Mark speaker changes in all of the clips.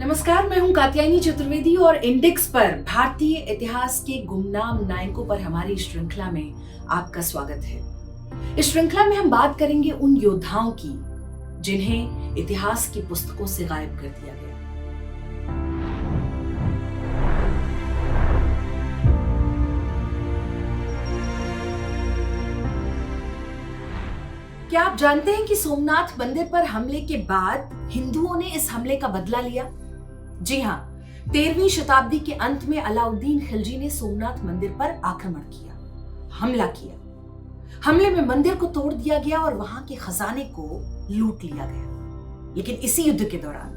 Speaker 1: नमस्कार, मैं हूं कात्यायनी चतुर्वेदी और इंडेक्स पर भारतीय इतिहास के गुमनाम नायकों पर हमारी श्रृंखला में आपका स्वागत है। इस श्रृंखला में हम बात करेंगे उन योद्धाओं की जिन्हें इतिहास की पुस्तकों से गायब कर दिया गया। क्या आप जानते हैं कि सोमनाथ मंदिर पर हमले के बाद हिंदुओं ने इस हमले का बदला लिया? जी हां, 13वीं शताब्दी के अंत में अलाउद्दीन खिलजी ने सोमनाथ मंदिर पर आक्रमण किया, हमला किया। हमले में मंदिर को तोड़ दिया गया और वहां के खजाने को लूट लिया गया। लेकिन इसी युद्ध के दौरान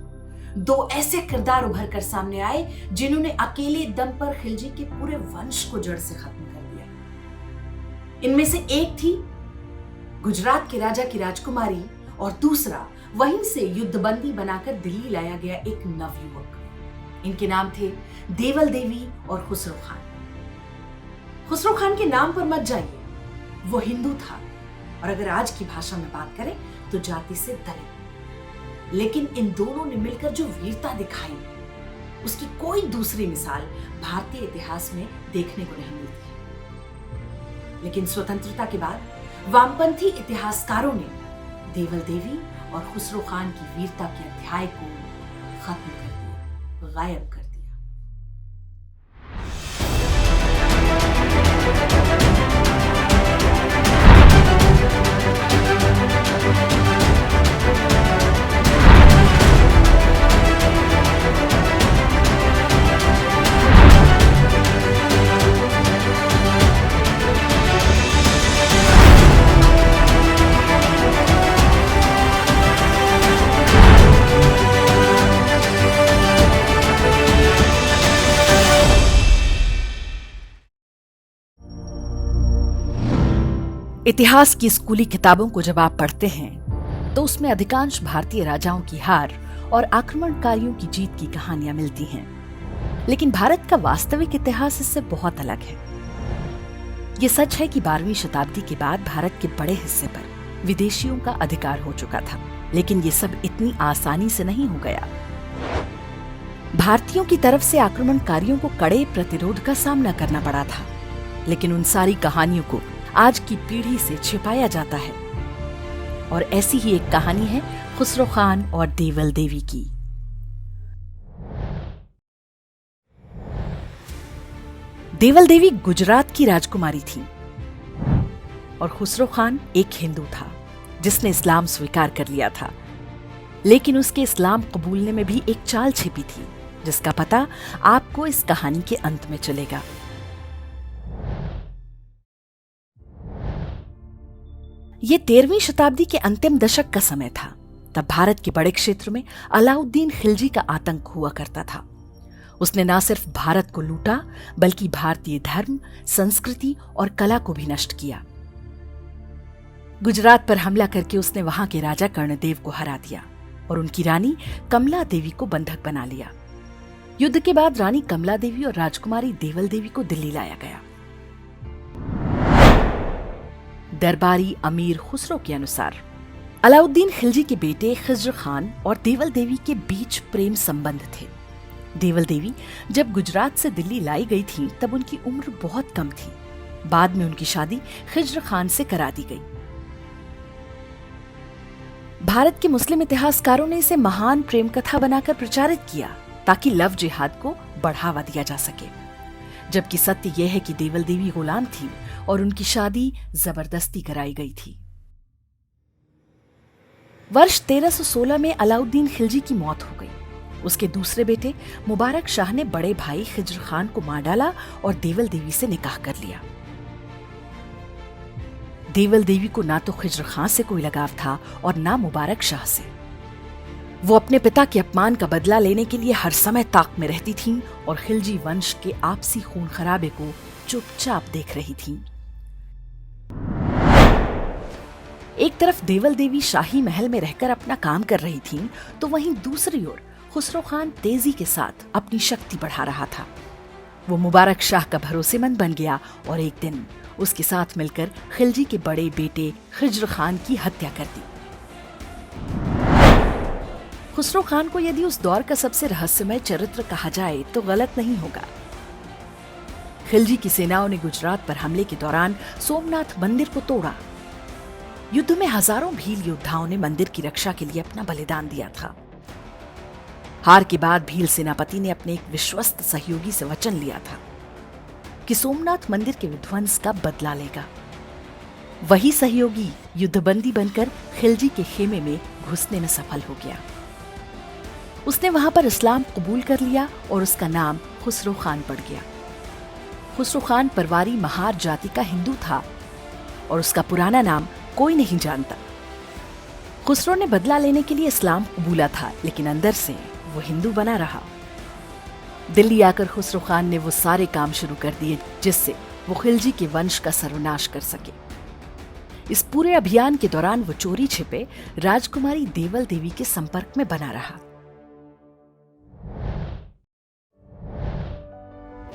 Speaker 1: दो ऐसे किरदार उभर कर सामने आए जिन्होंने अकेले दम पर खिलजी के पूरे वंश को जड़ से खत्म कर दिया। इनमें से एक थी गुजरात के राजा की राजकुमारी और दूसरा वहीं से युद्धबंदी बनाकर दिल्ली लाया गया एक नवयुवक। इनके नाम थे देवल देवी और खुसरो खान। खुसरो खान के नाम पर मत जाइए, वो हिंदू था और अगर आज की भाषा में बात करें तो जाति से दलित। लेकिन इन दोनों ने मिलकर जो वीरता दिखाई, उसकी कोई दूसरी मिसाल भारतीय इतिहास में देखने को नहीं मिलती। लेकिन स्वतंत्रता के बाद वामपंथी इतिहासकारों ने देवल देवी और खुसरो खान की वीरता के अध्याय को खत्म कर दिया, गायब कर दिया। इतिहास की स्कूली किताबों को जब आप पढ़ते हैं तो उसमें अधिकांश भारतीय राजाओं की हार और आक्रमणकारियों की जीत की कहानियां मिलती हैं। लेकिन भारत का वास्तविक इतिहास इससे बहुत अलग है। ये सच है कि 12वीं शताब्दी के बाद भारत के बड़े हिस्से पर विदेशियों का अधिकार हो चुका था, लेकिन ये सब इतनी आसानी से नहीं हो गया। भारतीयों की तरफ से आक्रमणकारियों को कड़े प्रतिरोध का सामना करना पड़ा था, लेकिन उन सारी कहानियों को आज की पीढ़ी से छिपाया जाता है। और ऐसी ही एक कहानी है खुसरो खान और देवल देवी की। देवल देवी गुजरात की राजकुमारी थी और खुसरो खान एक हिंदू था जिसने इस्लाम स्वीकार कर लिया था। लेकिन उसके इस्लाम कबूलने में भी एक चाल छिपी थी जिसका पता आपको इस कहानी के अंत में चलेगा। ये 13वीं शताब्दी के अंतिम दशक का समय था। तब भारत के बड़े क्षेत्र में अलाउद्दीन खिलजी का आतंक हुआ करता था। उसने न सिर्फ भारत को लूटा बल्कि भारतीय धर्म, संस्कृति और कला को भी नष्ट किया। गुजरात पर हमला करके उसने वहां के राजा कर्णदेव को हरा दिया और उनकी रानी कमला देवी को बंधक बना लिया। युद्ध के बाद रानी कमला देवी और राजकुमारी देवल देवी को दिल्ली लाया गया। दरबारी अमीर खुसरो के अनुसार अलाउद्दीन खिलजी के बेटे खिज्र खान और देवल देवी के बीच प्रेम संबंध थे। देवल देवी जब गुजरात से दिल्ली लाई गई थी तब उनकी उम्र बहुत कम थी। बाद में उनकी शादी खिज्र खान से करा दी गई। भारत के मुस्लिम इतिहासकारों ने इसे महान प्रेम कथा बनाकर प्रचारित किया ताकि लव जिहाद को बढ़ावा दिया जा सके, जबकि सत्य यह है कि देवल देवी गुलाम थी और उनकी शादी जबरदस्ती कराई गई थी। वर्ष 1316 में अलाउद्दीन खिलजी की मौत हो गई। उसके दूसरे बेटे मुबारक शाह ने बड़े भाई खिज्र खान को मार डाला और देवल देवी से निकाह कर लिया। देवल देवी को ना तो खिज्र खान से कोई लगाव था और ना मुबारक शाह से। वो अपने पिता के अपमान का बदला लेने के लिए हर समय ताक में रहती थीं और खिलजी वंश के आपसी खून खराबे को चुपचाप देख रही थीं। एक तरफ देवल देवी शाही महल में रहकर अपना काम कर रही थीं, तो वहीं दूसरी ओर खुसरो खान तेजी के साथ अपनी शक्ति बढ़ा रहा था। वो मुबारक शाह का भरोसेमंद बन गया और एक दिन उसके साथ मिलकर खिलजी के बड़े बेटे खिज्र खान की हत्या कर दी। खुसरो खान को यदि उस दौर का सबसे रहस्यमय चरित्र कहा जाए तो गलत नहीं होगा। खिलजी की सेनाओं ने गुजरात पर हमले के दौरान सोमनाथ मंदिर को तोड़ा। युद्ध में हजारों भील योद्धाओं ने मंदिर की रक्षा के लिए अपना बलिदान दिया था। हार के बाद भील सेनापति ने अपने एक विश्वस्त सहयोगी से वचन लिया था कि सोमनाथ मंदिर के विध्वंस का बदला लेगा। वही सहयोगी युद्धबंदी बनकर खिलजी के खेमे में घुसने में सफल हो गया। उसने वहां पर इस्लाम कबूल कर लिया और उसका नाम खुसरो खान पड़ गया। खुसरो खान परवारी महार जाति का हिंदू था और उसका पुराना नाम कोई नहीं जानता। खुसरो ने बदला लेने के लिए इस्लाम कबूला था, लेकिन अंदर से वो हिंदू बना रहा। दिल्ली आकर खुसरो खान ने वो सारे काम शुरू कर दिए जिससे वो खिलजी के वंश का सर्वनाश कर सके। इस पूरे अभियान के दौरान वो चोरी छिपे राजकुमारी देवल देवी के संपर्क में बना रहा।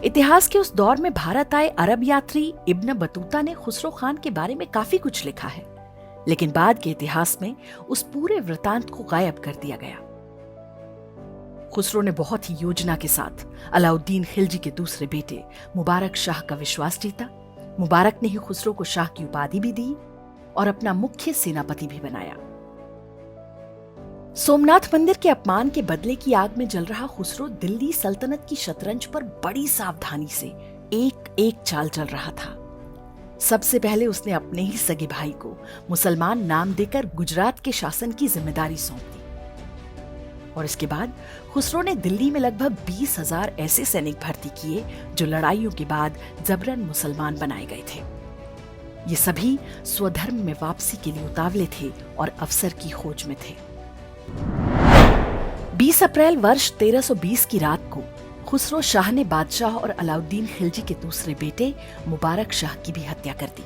Speaker 1: इतिहास के उस दौर में भारत आए अरब यात्री इब्न बतूता ने खुसरो खान के बारे में काफी कुछ लिखा है, लेकिन बाद के इतिहास में उस पूरे वृतांत को गायब कर दिया गया। खुसरो ने बहुत ही योजना के साथ अलाउद्दीन खिलजी के दूसरे बेटे मुबारक शाह का विश्वास जीता। मुबारक ने ही खुसरो को शाह की उपाधि भी दी और अपना मुख्य सेनापति भी बनाया। सोमनाथ मंदिर के अपमान के बदले की आग में जल रहा खुसरो दिल्ली सल्तनत की शतरंज पर बड़ी सावधानी से एक एक चाल चल रहा था। सबसे पहले उसने अपने ही सगे भाई को मुसलमान नाम देकर गुजरात के शासन की जिम्मेदारी सौंप दी और इसके बाद खुसरो ने दिल्ली में लगभग 20,000 ऐसे सैनिक भर्ती किए जो लड़ाइयों के बाद जबरन मुसलमान बनाए गए थे। ये सभी स्वधर्म में वापसी के लिए उतावले थे और अवसर की खोज में थे। 20 अप्रैल वर्ष 1320 की रात को खुसरो शाह ने बादशाह और अलाउद्दीन खिलजी के दूसरे बेटे मुबारक शाह की भी हत्या कर दी।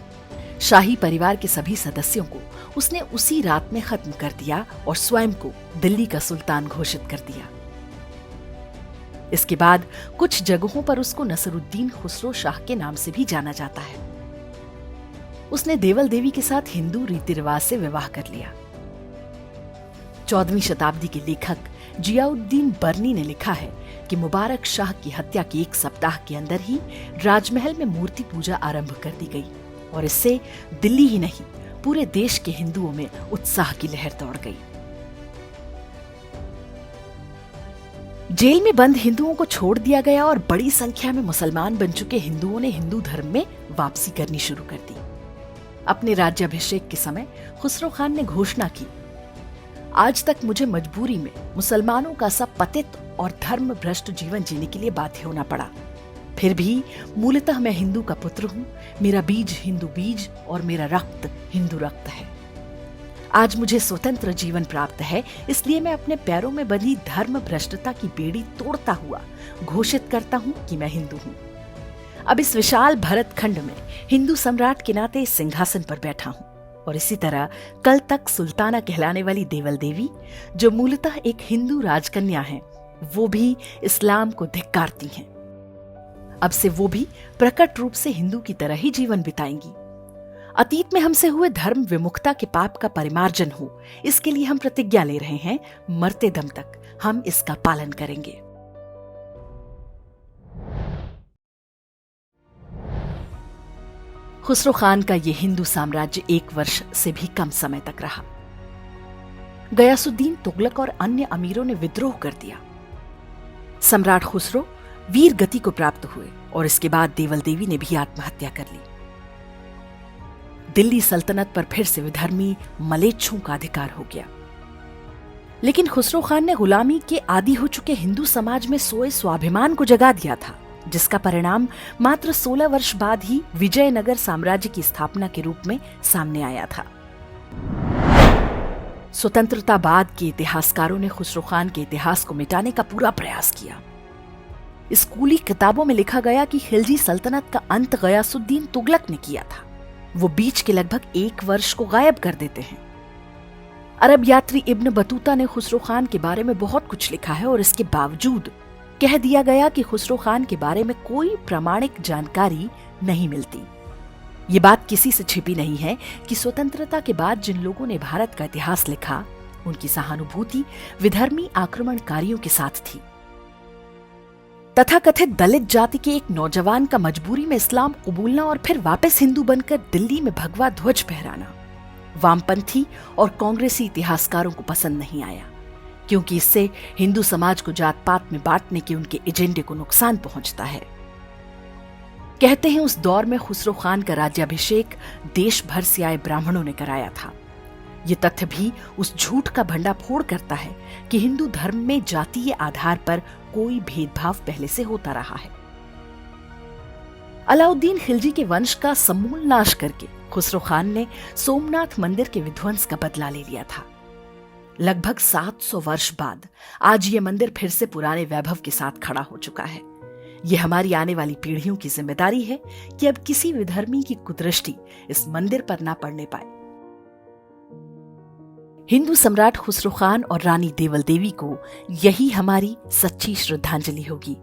Speaker 1: शाही परिवार के सभी सदस्यों को उसने उसी रात में खत्म कर दिया और स्वयं को दिल्ली का सुल्तान घोषित कर दिया। इसके बाद कुछ जगहों पर उसको नसरुद्दीन खुसरो शाह के नाम से भी जाना जाता है। उसने देवल देवी के साथ हिंदू रीति रिवाज से विवाह कर लिया। 14वीं शताब्दी के लेखक जियाउद्दीन बर्नी ने लिखा है कि मुबारक शाह की हत्या के एक सप्ताह के अंदर ही राजमहल में मूर्ति पूजा आरंभ कर दी गई और इससे दिल्ली ही नहीं पूरे देश के हिंदुओं में उत्साह की लहर दौड़ गई। जेल में बंद हिंदुओं को छोड़ दिया गया और बड़ी संख्या में मुसलमान बन चुके हिंदुओं ने हिंदू धर्म में वापसी करनी शुरू कर दी। अपने राज्याभिषेक के समय खुसरो खान ने घोषणा की, आज तक मुझे मजबूरी में मुसलमानों का सा पतित और धर्म भ्रष्ट जीवन जीने के लिए बाध्य होना पड़ा। फिर भी मूलतः मैं हिंदू का पुत्र हूं। मेरा बीज हिंदू बीज और मेरा रक्त हिंदू रक्त है। आज मुझे स्वतंत्र जीवन प्राप्त है, इसलिए मैं अपने पैरों में बंधी धर्म भ्रष्टता की बेड़ी तोड़ता हुआ घोषित करता हूं कि मैं हिंदू हूं। अब इस विशाल भरत खंड में हिंदू सम्राट के नाते सिंहासन पर बैठा हूं और इसी तरह कल तक सुल्ताना कहलाने वाली देवल देवी, जो मूलतः एक हिंदू राजकन्या है, वो भी इस्लाम को धिक्कारती हैं। अब से वो भी प्रकट रूप से हिंदू की तरह ही जीवन बिताएंगी। अतीत में हमसे हुए धर्म विमुखता के पाप का परिमार्जन हो, इसके लिए हम प्रतिज्ञा ले रहे हैं। मरते दम तक हम इसका पालन करेंगे। खुसरो खान का यह हिंदू साम्राज्य 1 वर्ष से भी कम समय तक रहा। गयासुद्दीन तुगलक और अन्य अमीरों ने विद्रोह कर दिया। सम्राट खुसरो वीर गति को प्राप्त हुए और इसके बाद देवल देवी ने भी आत्महत्या कर ली। दिल्ली सल्तनत पर फिर से विधर्मी मलेच्छों का अधिकार हो गया। लेकिन खुसरो खान ने गुलामी के आदी हो चुके हिंदू समाज में सोए स्वाभिमान को जगा दिया था, जिसका परिणाम मात्र 16 वर्ष बाद ही विजयनगर साम्राज्य की स्थापना के रूप में सामने आया था। स्वतंत्रता बाद के इतिहासकारों ने खुसरो खान के इतिहास को मिटाने का पूरा प्रयास किया। स्कूली किताबों में लिखा गया कि खिलजी सल्तनत का अंत गयासुद्दीन तुगलक ने किया था। वो बीच के लगभग 1 वर्ष को गायब कर देते हैं। अरब यात्री इब्न बतूता ने खुसरो खान के बारे में बहुत कुछ लिखा है और इसके बावजूद कह दिया गया कि खुसरो खान के बारे में कोई प्रामाणिक जानकारी नहीं मिलती। ये बात किसी से छिपी नहीं है कि स्वतंत्रता के बाद जिन लोगों ने भारत का इतिहास लिखा उनकी सहानुभूति विधर्मी आक्रमणकारियों के साथ थी। तथाकथित दलित जाति के एक नौजवान का मजबूरी में इस्लाम कबूलना और फिर वापस हिंदू बनकर दिल्ली में भगवा ध्वज फहराना वामपंथी और कांग्रेसी इतिहासकारों को पसंद नहीं आया, क्योंकि इससे हिंदू समाज को जात पात में बांटने के उनके एजेंडे को नुकसान पहुंचता है। कहते हैं उस दौर में खुसरो खान का राज्याभिषेक देश भर से आए ब्राह्मणों ने कराया था। ये तथ्य भी उस झूठ का भंडाफोड़ करता है कि हिंदू धर्म में जातीय आधार पर कोई भेदभाव पहले से होता रहा है। अलाउद्दीन खिलजी के वंश का समूल नाश करके खुसरो खान ने सोमनाथ मंदिर के विध्वंस का बदला ले लिया था। लगभग 700 वर्ष बाद आज ये मंदिर फिर से पुराने वैभव के साथ खड़ा हो चुका है। ये हमारी आने वाली पीढ़ियों की जिम्मेदारी है कि अब किसी विधर्मी की कुदृष्टि इस मंदिर पर ना पड़ने पाए। हिंदू सम्राट खुसरो खान और रानी देवल देवी को यही हमारी सच्ची श्रद्धांजलि होगी।